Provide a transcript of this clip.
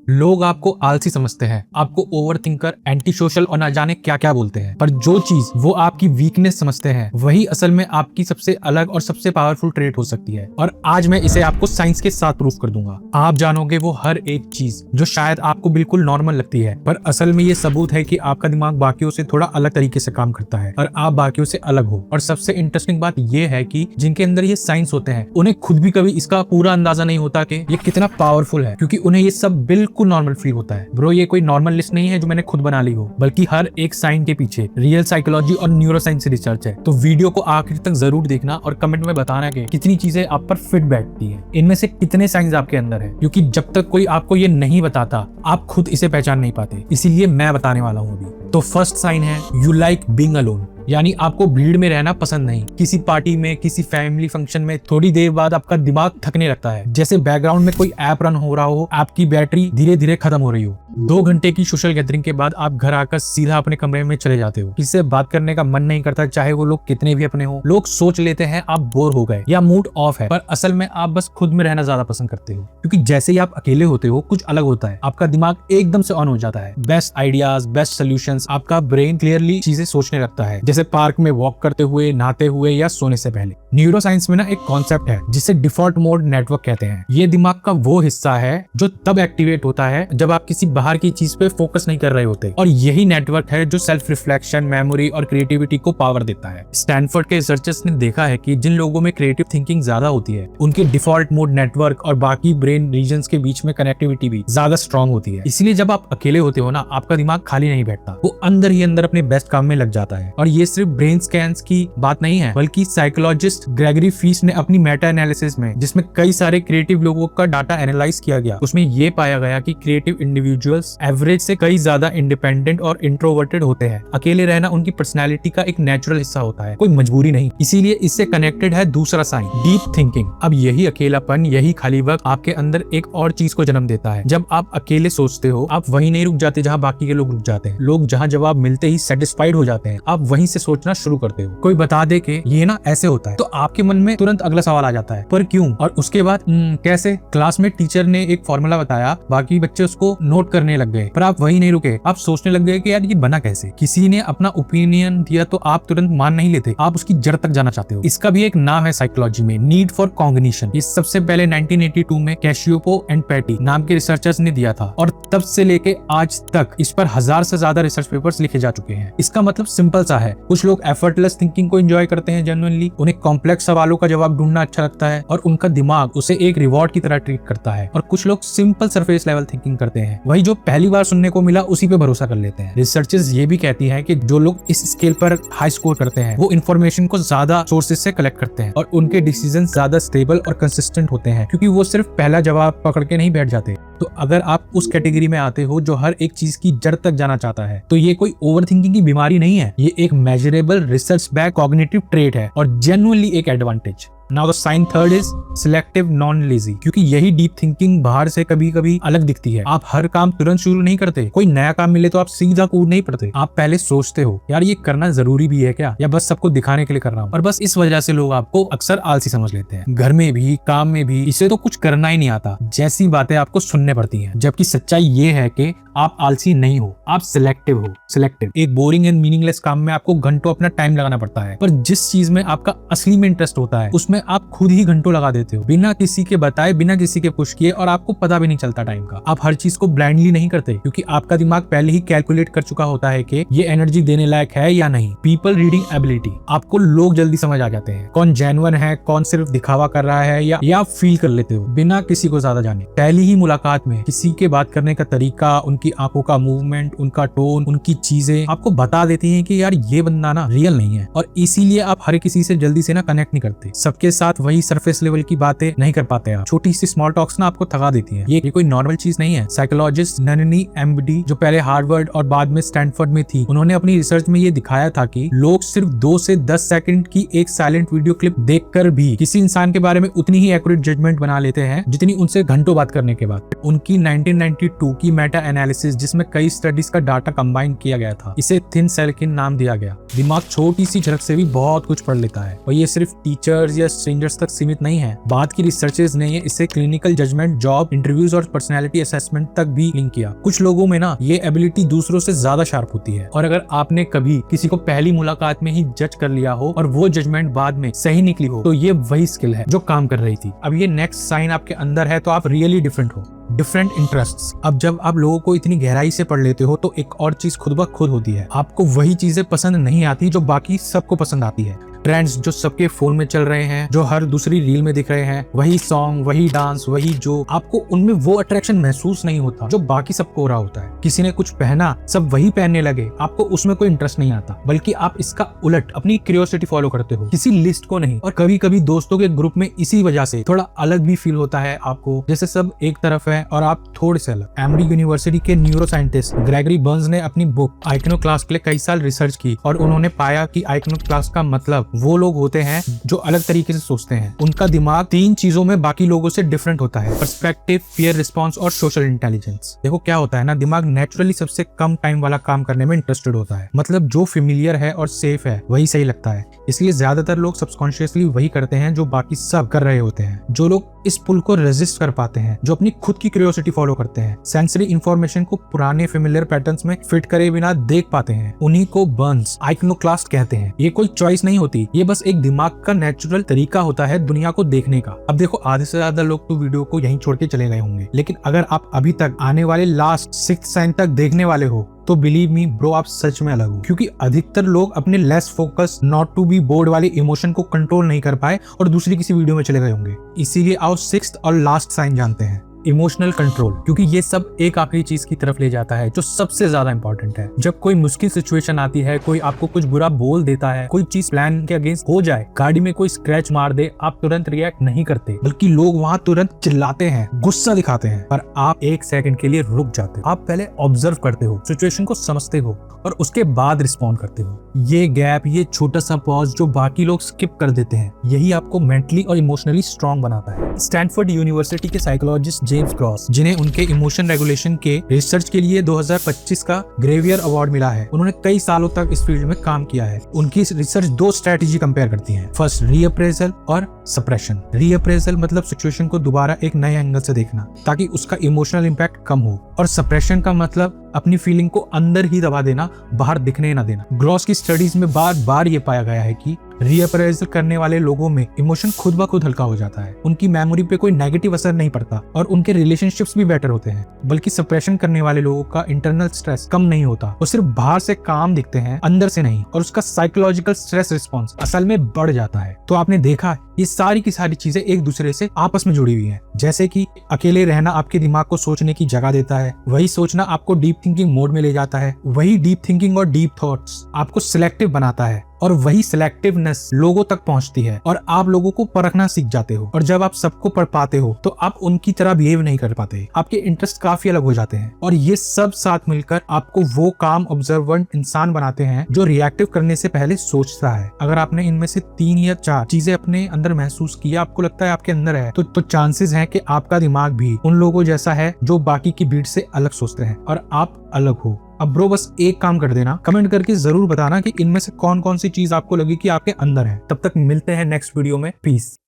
लोग आपको आलसी समझते हैं, आपको ओवर थिंकर, एंटी सोशल और ना जाने क्या क्या बोलते हैं, पर जो चीज वो आपकी वीकनेस समझते हैं वही असल में आपकी सबसे अलग और सबसे पावरफुल ट्रेट हो सकती है। और आज मैं इसे आपको साइंस के साथ प्रूफ कर दूंगा। आप जानोगे वो हर एक चीज जो शायद आपको बिल्कुल नॉर्मल लगती है, पर असल में ये सबूत है कि आपका दिमाग बाकियों से थोड़ा अलग तरीके से काम करता है और आप बाकियों से अलग हो। और सबसे इंटरेस्टिंग बात ये है कि जिनके अंदर ये साइंस होते हैं उन्हें खुद भी कभी इसका पूरा अंदाजा नहीं होता कि ये कितना पावरफुल है, क्योंकि उन्हें ये सब बिल्कुल नॉर्मल फील होता है। ब्रो, ये कोई नॉर्मल लिस्ट नहीं है जो मैंने खुद बना ली हो, बल्कि हर एक साइन के पीछे रियल साइकोलॉजी और न्यूरोसाइंस रिसर्च है। तो वीडियो को आखिर तक जरूर देखना और कमेंट में बताना कि कितनी चीजें आप पर फिट बैठती है, इनमें से कितने साइंस आपके अंदर है, क्योंकि जब तक कोई आपको ये नहीं बताता आप खुद इसे पहचान नहीं पाते। इसीलिए मैं बताने वाला हूँ अभी। तो फर्स्ट साइन है यू लाइक बीइंग अलोन, यानी आपको भीड़ में रहना पसंद नहीं। किसी पार्टी में, किसी फैमिली फंक्शन में थोड़ी देर बाद आपका दिमाग थकने लगता है, जैसे बैकग्राउंड में कोई ऐप रन हो रहा हो, आपकी बैटरी धीरे धीरे खत्म हो रही हो। 2 घंटे की सोशल गैदरिंग के बाद आप घर आकर सीधा अपने कमरे में चले जाते हो। किसी से बात करने का मन नहीं करता, चाहे वो लोग कितने भी अपने हो। लोग सोच लेते हैं आप बोर हो गए या मूड ऑफ है, पर असल में आप बस खुद में रहना ज्यादा पसंद करते हो, क्योंकि जैसे ही आप अकेले होते हो कुछ अलग होता है। आपका दिमाग एकदम से ऑन हो जाता है। बेस्ट आइडियाज, बेस्ट सोल्यूशंस, आपका ब्रेन क्लियरली चीजें सोचने लगता है, जैसे पार्क में वॉक करते हुए, नहाते हुए या सोने से पहले। न्यूरोसाइंस में ना एक कॉन्सेप्ट है जिसे डिफॉल्ट मोड नेटवर्क कहते हैं। ये दिमाग का वो हिस्सा है जो तब एक्टिवेट होता है जब आप किसी बाहर की चीज पे फोकस नहीं कर रहे होते, और यही नेटवर्क है जो सेल्फ रिफ्लेक्शन, मेमोरी और क्रिएटिविटी को पावर देता है। स्टैनफोर्ड के रिसर्चर्स ने देखा है कि जिन लोगों में क्रिएटिव थिंकिंग ज्यादा होती है उनके डिफॉल्ट मोड नेटवर्क और बाकी ब्रेन रीजन्स के बीच में कनेक्टिविटी भी ज्यादा स्ट्रांग होती है। इसलिए जब आप अकेले होते हो ना, आपका दिमाग खाली नहीं बैठता, वो अंदर ही अंदर अपने बेस्ट काम में लग जाता है। और ये सिर्फ ब्रेन स्कैन्स की बात नहीं है, बल्कि साइकोलॉजिस्ट ग्रेगरी फीस ने अपनी मेटा एनालिसिस में, जिसमें कई सारे क्रिएटिव लोगों का डाटा एनालाइज किया गया, उसमें ये पाया गया कि क्रिएटिव इंडिविजुअल्स एवरेज से कई ज्यादा इंडिपेंडेंट और इंट्रोवर्टेड होते हैं। अकेले रहना उनकी पर्सनैलिटी का एक नेचुरल हिस्सा होता है, कोई मजबूरी नहीं। इसीलिए इससे कनेक्टेड है दूसरा साइन, डीप थिंकिंग। अब यही अकेलापन, यही खाली वक्त आपके अंदर एक और चीज को जन्म देता है। जब आप अकेले सोचते हो, आप वहीं नहीं रुक जाते जहां बाकी के लोग रुक जाते हैं। लोग जहां जवाब मिलते ही सेटिस्फाइड हो जाते हैं, आप वहीं से सोचना शुरू करते हो। कोई बता दे कि ये ना ऐसे होता है, तो आपके मन में तुरंत अगला सवाल आ जाता है, पर क्यों? और उसके बाद कैसे? क्लास में टीचर ने एक फॉर्मूला बताया, बाकी बच्चे उसको नोट करने लग गए, पर आप वहीं नहीं रुके। आप सोचने लग गए कि यार ये बना कैसे? किसी ने अपना ओपिनियन दिया तो आप तुरंत मान नहीं लेते, आप उसकी जड़ तक जाना चाहते हो। इसका भी एक नाम है साइकोलॉजी में, नीड फॉर कॉग्निशन। ये सबसे पहले 1982 में कैशियोपो एंड पैटी नाम के रिसर्चर्स ने दिया था, और तब से लेके आज तक इस पर 1000 से ज्यादा रिसर्च पेपर्स लिखे जा चुके हैं। इसका मतलब सिंपल सा है, कुछ लोग एफर्टलेस थिंकिंग को एंजॉय करते हैं जेन्युइनली, उन्हें कॉम्प्लेक्स सवालों का जवाब ढूंढना अच्छा लगता है और उनका दिमाग उसे एक रिवॉर्ड की तरह ट्रीट करता है, और कुछ लोग सिंपल सरफेस लेवल थिंकिंग करते हैं, वही जो पहली बार सुनने को मिला उसी पे भरोसा कर लेते हैं। रिसर्चर्स ये भी कहती हैं कि जो लोग इस स्केल पर हाई स्कोर करते हैं वो इन्फॉर्मेशन को ज्यादा सोर्सेज से कलेक्ट करते हैं, और उनके डिसीजन ज्यादा स्टेबल और कंसिस्टेंट होते हैं, क्योंकि वो सिर्फ पहला जवाब पकड़ के नहीं बैठ जाते। तो अगर आप उस कैटेगरी में आते हो जो हर एक चीज की जड़ तक जाना चाहता है, तो ये कोई ओवर थिंकिंग की बीमारी नहीं है, ये एक measurable research back cognitive trait है और जेन्युइनली एक advantage. Now the sign third is selective non lazy, क्योंकि यही डीप थिंकिंग बाहर से कभी कभी अलग दिखती है। आप हर काम तुरंत शुरू नहीं करते, कोई नया काम मिले तो आप सीधा कूद नहीं पड़ते। आप पहले सोचते हो यार ये करना जरूरी भी है क्या, या बस सबको दिखाने के लिए कर रहा हूँ। और बस इस वजह से लोग आपको अक्सर आलसी समझ लेते हैं। घर में भी, काम में भी, इसे तो कुछ करना ही नहीं आता जैसी बातें आपको सुनने पड़ती हैं। जबकि सच्चाई ये है कि आप आलसी नहीं हो, आप सिलेक्टिव हो। सिलेक्टिव एक बोरिंग एंड मीनिंगलेस काम में आपको घंटों अपना टाइम लगाना पड़ता है, पर जिस चीज में आपका असली में इंटरेस्ट होता है उसमें आप खुद ही घंटों लगा देते हो, बिना किसी के बताए, बिना किसी के पुश किए, और आपको पता भी नहीं चलता टाइम का। आप हर चीज को ब्लाइंडली नहीं करते, क्योंकि आपका दिमाग पहले ही कैलकुलेट कर चुका होता है कि ये एनर्जी देने लायक है या नहीं। पीपल रीडिंग एबिलिटी, आपको लोग जल्दी समझ आ जाते हैं, कौन जेन्युइन है, कौन सिर्फ दिखावा कर रहा है, या आप फील कर लेते हो बिना किसी को ज्यादा जाने। पहली ही मुलाकात में किसी के बात करने का तरीका, उनकी आंखों का मूवमेंट, उनका टोन, उनकी चीजें आपको बता देती हैं कि यार ये बंदा ना रियल नहीं है, और इसीलिए आप हर किसी से जल्दी से ना कनेक्ट नहीं करते। सबके साथ वही सरफेस लेवल की बातें नहीं कर पाते आप। छोटी सी स्मॉल टॉक्स ना आपको थका देती है। ये कोई नॉर्मल चीज नहीं है। साइकोलॉजिस्ट नननी एम्बडी, जो पहले हार्वर्ड और बाद में स्टैनफोर्ड में थी, उन्होंने अपनी रिसर्च में ये दिखाया था कि लोग सिर्फ 2 से 10 सेकंड की एक साइलेंट वीडियो क्लिप देखकर भी किसी इंसान के बारे में उतनी ही एक्यूरेट जजमेंट बना लेते हैं जितनी उनसे घंटों बात करने के बाद। उनकी 1992 की मेटा एनालिसिस, जिसमें कई स्टडीज का डाटा कंबाइन किया गया था, इसे थिन सेल नाम दिया गया। दिमाग छोटी सी झलक से भी बहुत कुछ पढ़ लेता है, और ये सिर्फ टीचर्स या स्ट्रेंजर्स तक सीमित नहीं है। बाद की रिसर्चेस ने इसे क्लिनिकल जजमेंट, जॉब इंटरव्यूज और पर्सनैलिटी असेसमेंट तक भी लिंक किया। कुछ लोगों में ना ये एबिलिटी दूसरों से ज्यादा शार्प होती है, और अगर आपने कभी किसी को पहली मुलाकात में ही जज कर लिया हो और वो जजमेंट बाद में सही निकली हो, तो ये वही स्किल है जो काम कर रही थी। अब ये नेक्स्ट साइन आपके अंदर है तो आप रियली डिफरेंट हो। Different interests. अब जब आप लोगों को इतनी गहराई से पढ़ लेते हो तो एक और चीज खुद ब खुद होती है, आपको वही चीजें पसंद नहीं आती जो बाकी सबको पसंद आती है। ट्रेंड्स जो सबके फोन में चल रहे हैं, जो हर दूसरी रील में दिख रहे हैं, वही सॉन्ग, वही डांस, वही जो आपको उनमें वो अट्रैक्शन महसूस नहीं होता जो बाकी सबको हो रहा होता है। किसी ने कुछ पहना, सब वही पहनने लगे, आपको उसमें कोई इंटरेस्ट नहीं आता, बल्कि आप इसका उलट अपनी क्यूरियोसिटी फॉलो करते हो, किसी लिस्ट को नहीं। और कभी कभी दोस्तों के ग्रुप में इसी वजह से थोड़ा अलग भी फील होता है आपको, जैसे सब एक तरफ है और आप थोड़े से अलग। एमडी यूनिवर्सिटी के न्यूरो साइंटिस्ट ग्रेगरी बर्न्स ने अपनी बुक आइकनोक्लास्ट के लिए कई साल रिसर्च की, और उन्होंने पाया कि आइकनोक्लास्ट का मतलब वो लोग होते हैं जो अलग तरीके से सोचते हैं। उनका दिमाग 3 चीजों में बाकी लोगों से डिफरेंट होता है: पर्सपेक्टिव, फियर रिस्पॉन्स और सोशल इंटेलिजेंस। देखो क्या होता है ना, दिमाग नेचुरली सबसे कम टाइम वाला काम करने में इंटरेस्टेड होता है। मतलब जो फेमिलियर है और सेफ है वही सही लगता है, इसलिए ज्यादातर लोग सबकॉन्शियसली वही करते हैं जो बाकी सब कर रहे होते हैं। जो लोग इस पुल को रेजिस्ट कर पाते हैं, जो अपनी खुद की क्यूरियोसिटी फॉलो करते हैं, सेंसरी इंफॉर्मेशन को पुराने फेमिलियर पैटर्न्स में फिट करे बिना देख पाते हैं, उन्हीं को बर्न्स आइकनोक्लास्ट कहते हैं। ये कोई चॉइस नहीं होती, ये बस एक दिमाग का नेचुरल तरीका होता है दुनिया को देखने का। अब देखो, आधे से ज्यादा लोग तो वीडियो को यहीं छोड़ के चले गए होंगे, लेकिन अगर आप अभी तक आने वाले लास्ट 6th साइन तक देखने वाले हो तो बिलीव मी ब्रो, आप सच में अलग हो। क्योंकि अधिकतर लोग अपने less focus, not to be bored वाले इमोशन को कंट्रोल नहीं कर पाए और दूसरी किसी वीडियो में चले गए होंगे। इसीलिए आओ 6th और लास्ट साइन जानते हैं, इमोशनल कंट्रोल। क्योंकि ये सब एक आखिरी चीज की तरफ ले जाता है जो सबसे ज्यादा इंपॉर्टेंट है। जब कोई मुश्किल सिचुएशन आती है, कोई आपको कुछ बुरा बोल देता है, कोई चीज प्लान के अगेंस्ट हो जाए, गाड़ी में कोई स्क्रैच मार दे, आप तुरंत रिएक्ट नहीं करते, बल्कि लोग वहां तुरंत चिल्लाते हैं, गुस्सा दिखाते हैं। पर आप 1 सेकंड के लिए रुक जाते हो। आप पहले ऑब्जर्व करते हो, सिचुएशन को समझते हो और उसके बाद रिस्पॉन्ड करते हो। ये गैप, ये छोटा सा पॉज जो बाकी लोग स्किप कर देते हैं, यही आपको मेंटली और इमोशनली स्ट्रॉन्ग बनाता है। स्टैनफोर्ड यूनिवर्सिटी के साइकोलॉजिस्ट जेम्स क्रॉस, जिन्हें उनके इमोशन रेगुलेशन के रिसर्च के लिए 2025 का ग्रेवियर अवार्ड मिला है, उन्होंने कई सालों तक इस फील्ड में काम किया है। उनकी रिसर्च 2 स्ट्रेटेजी कंपेयर करती है। फर्स्ट, रीअप्रेजल और सप्रेशन। रीअप्रेजल मतलब सिचुएशन को दोबारा एक नए एंगल से देखना ताकि उसका इमोशनल इंपैक्ट कम हो, और सप्रेशन का मतलब अपनी फीलिंग को अंदर ही दबा देना, बाहर दिखने ना देना। ग्रॉस की स्टडीज में बार बार ये पाया गया है कि रीअप्रेजल करने वाले लोगों में इमोशन खुद ब खुद हल्का हो जाता है, उनकी मेमोरी पे कोई नेगेटिव असर नहीं पड़ता और उनके रिलेशनशिप्स भी बेटर होते हैं। बल्कि सप्रेशन करने वाले लोगों का इंटरनल स्ट्रेस कम नहीं होता, वो सिर्फ बाहर से काम दिखते हैं, अंदर से नहीं, और उसका साइकोलॉजिकल स्ट्रेस रिस्पॉन्स असल में बढ़ जाता है। तो आपने देखा ये सारी की सारी चीजें एक दूसरे से आपस में जुड़ी हुई हैं। जैसे कि अकेले रहना आपके दिमाग को सोचने की जगह देता है, वही सोचना आपको डीप थिंकिंग मोड में ले जाता है, वही डीप थिंकिंग और डीप थॉट्स आपको सिलेक्टिव बनाता है, और वही सिलेक्टिवनेस लोगों तक पहुंचती है और आप लोगों को परखना सीख जाते हो। और जब आप सबको पढ़ पाते हो तो आप उनकी तरह बिहेव नहीं कर पाते, आपके इंटरेस्ट काफी अलग हो जाते हैं, और ये सब साथ मिलकर आपको वो काम ऑब्जर्वेंट इंसान बनाते हैं जो रिएक्टिव करने से पहले सोचता है। अगर आपने इनमें से 3 या 4 चीजें अपने अंदर महसूस किया, आपको लगता है आपके अंदर है, तो चांसेस हैं कि आपका दिमाग भी उन लोगों जैसा है जो बाकी की भीड़ से अलग सोचते हैं और आप अलग हो। अब ब्रो, बस एक काम कर देना, कमेंट करके जरूर बताना कि इनमें से कौन कौन सी चीज आपको लगी कि आपके अंदर है। तब तक मिलते हैं नेक्स्ट वीडियो में। पीस।